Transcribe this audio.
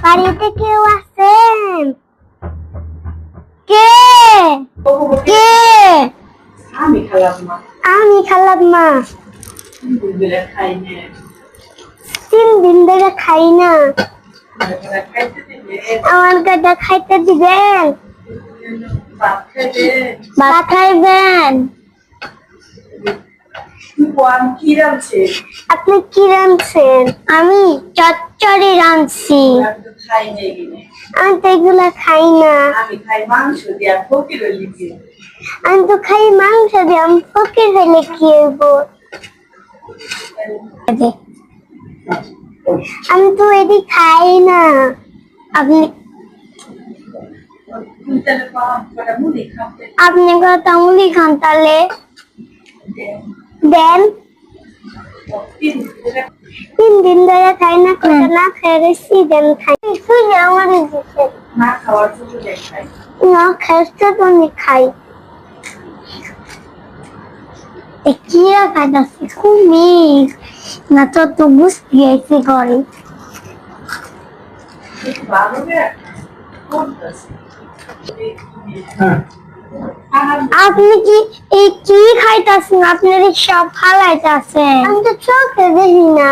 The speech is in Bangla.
বাড়িতে কেউ আছেন? কে কে? আমি খালাম মা। আমি খালাম মা। দুবেলা খাই না। 3 দিন ধরে খাই না। খাইতে দিলে আমার কাছে খাইতে দিবেন? ভাত খাইবে। ভাত খাইবেন? কি রাঁধছে? আপনি কি রাঁধছেন? আমি চচ্চড়ি রাঁধছি। খাই না এগুলো। আমি তো এগুলা খাই না। আমি খাই মাংস দিয়া ফকির লিখে। আমি তো খাই মাংস দিয়ে। আমি ফকির হলে কি হইব? আমি তো এটি খাই না। আপনি আপনি কত মুড়ি খান তাহলে দেন? 3 দিন ধরে খাই না, কথা না খেয়ে রয়েছি, দেন খাই। শুনে আমার দিচ্ছে না খাওয়ার জন্য দেখাই। না খেয়েছে তো আমি খাই। কি খাইতেছি কুমির না তো বুঝতে গেছি করে। ভালো রে করতেছে। আপনি কি খাইতেছেন? আপনার সব ফালাইতেছেন। আমি তো চোখে দেখি না।